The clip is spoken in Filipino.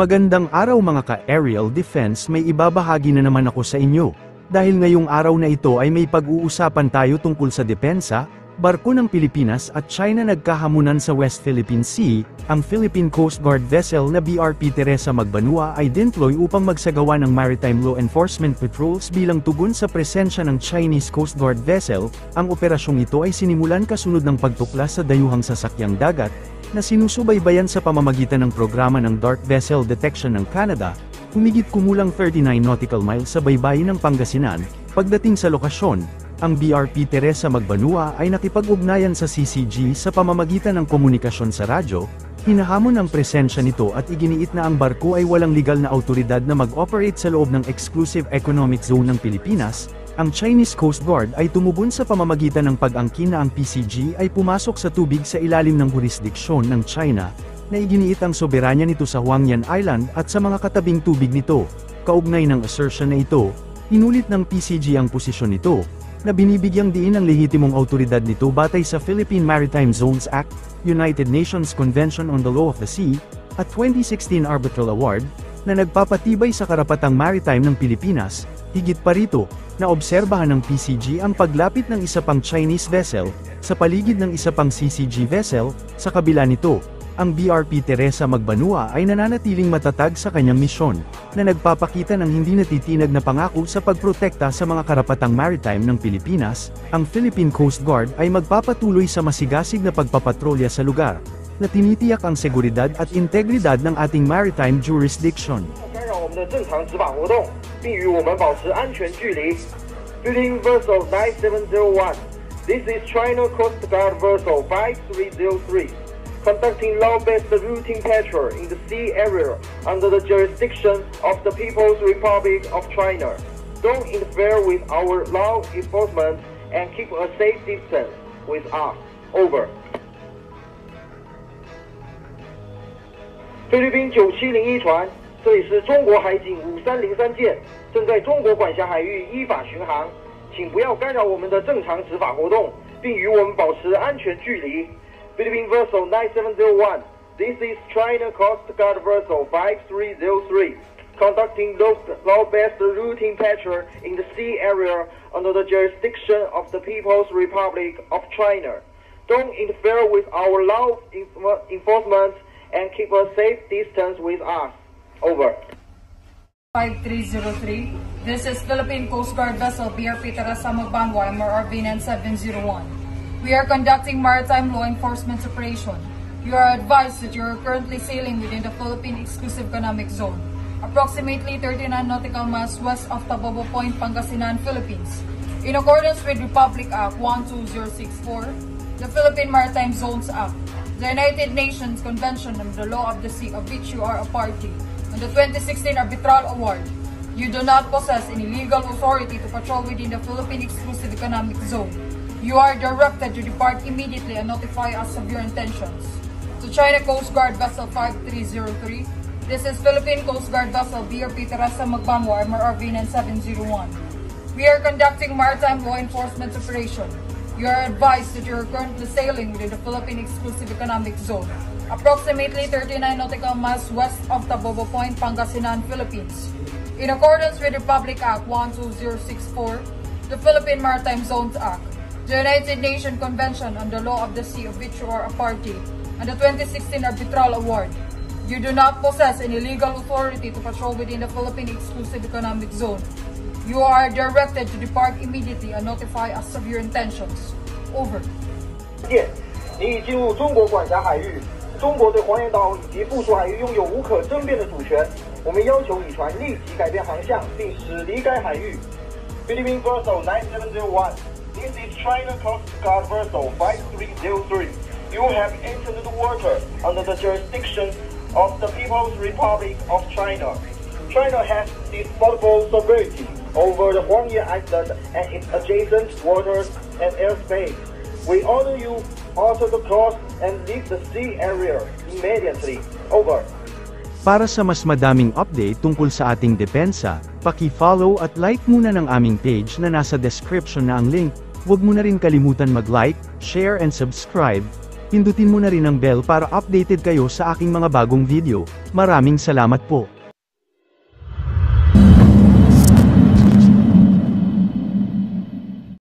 Magandang araw mga ka-aerial defense, may ibabahagi na naman ako sa inyo. Dahil ngayong araw na ito ay may pag-uusapan tayo tungkol sa depensa, barko ng Pilipinas at China nagkahamunan sa West Philippine Sea. Ang Philippine Coast Guard vessel na BRP Teresa Magbanua ay deploy upang magsagawa ng maritime law enforcement patrols bilang tugon sa presensya ng Chinese Coast Guard vessel. Ang operasyong ito ay sinimulan kasunod ng pagtuklas sa dayuhang sasakyang dagat, na sinusubaybayan sa pamamagitan ng programa ng Dark Vessel Detection ng Canada, humigit kumulang 39 nautical miles sa baybayin ng Pangasinan. Pagdating sa lokasyon, ang BRP Teresa Magbanua ay nakipag-ugnayan sa CCG sa pamamagitan ng komunikasyon sa radyo. Hinahamon ang presensya nito at iginiit na ang barko ay walang legal na autoridad na mag-operate sa loob ng Exclusive Economic Zone ng Pilipinas. Ang Chinese Coast Guard ay tumubon sa pamamagitan ng pag-angkin na ang PCG ay pumasok sa tubig sa ilalim ng jurisdiksyon ng China, na iginiit ang soberanya nito sa Huangyan Island at sa mga katabing tubig nito. Kaugnay ng assertion na ito, inulit ng PCG ang posisyon nito, na binibigyang diin ang lehitimong autoridad nito batay sa Philippine Maritime Zones Act, United Nations Convention on the Law of the Sea, at 2016 Arbitral Award, na nagpapatibay sa karapatang maritime ng Pilipinas. Higit pa rito, naobserbahan ng PCG ang paglapit ng isa pang Chinese vessel sa paligid ng isa pang CCG vessel. Sa kabila nito, ang BRP Teresa Magbanua ay nananatiling matatag sa kanyang misyon, na nagpapakita ng hindi natitinag na pangako sa pagprotekta sa mga karapatang maritime ng Pilipinas. Ang Philippine Coast Guard ay magpapatuloy sa masigasig na pagpapatrolya sa lugar, na tinitiyak ang seguridad at integridad ng ating maritime jurisdiction. Philippine vessel 9701. This is China Coast Guard vessel 5303. Conducting law-based routine patrol in the sea area under the jurisdiction of the People's Republic of China. Don't interfere with our law enforcement and keep a safe distance with us. Over. 菲律宾9701船，这里是中国海警5303舰，正在中国管辖海域依法巡航，请不要干扰我们的正常执法活动，并与我们保持安全距离。Philippine vessel 9701. This is China Coast Guard vessel 5303. Conducting law-based routine patrol in the sea area under the jurisdiction of the People's Republic of China. Don't interfere with our law enforcement and keep a safe distance with us. Over. 5303. This is Philippine Coast Guard vessel BRP Teresa Magbanua, MRRV 9701. We are conducting maritime law enforcement operation. You are advised that you are currently sailing within the Philippine Exclusive Economic Zone, approximately 39 nautical miles west of Tabobo Point, Pangasinan, Philippines. In accordance with Republic Act 12064, the Philippine Maritime Zones Act, the United Nations Convention on the Law of the Sea, of which you are a party, and the 2016 Arbitral Award, you do not possess any legal authority to patrol within the Philippine Exclusive Economic Zone. You are directed to depart immediately and notify us of your intentions. To China Coast Guard Vessel 5303, this is Philippine Coast Guard Vessel BRP Teresa Magbanua, MRRV 9701. We are conducting maritime law enforcement operation. You are advised that you are currently sailing within the Philippine Exclusive Economic Zone, approximately 39 nautical miles west of Tabobo Point, Pangasinan, Philippines. In accordance with Republic Act 12064, the Philippine Maritime Zones Act, the United Nations Convention on the Law of the Sea, of which you are a party, and the 2016 Arbitral Award, you do not possess any legal authority to patrol within the Philippine Exclusive Economic Zone. You are directed to depart immediately and notify us of your intentions. Over. 你已进入中国管辖海域，中国对黄岩岛以及附属海域拥有无可争辩的主权。我们要求乙船立即改变航向，并驶离该海域。Philippine vessel 9701. This is China Coast Guard vessel 5303. You have entered the water under the jurisdiction of the People's Republic of China. China has disputable sovereignty over the Huangyan Island and its adjacent waters and airspace. We order you alter the course and leave the sea area immediately. Over. Para sa mas madaming update tungkol sa ating depensa, paki-follow at like muna ng aming page na nasa description na ang link. Huwag mo na rin kalimutan mag-like, share and subscribe. pindutin mo na rin ang bell para updated kayo sa aking mga bagong video. Maraming salamat po.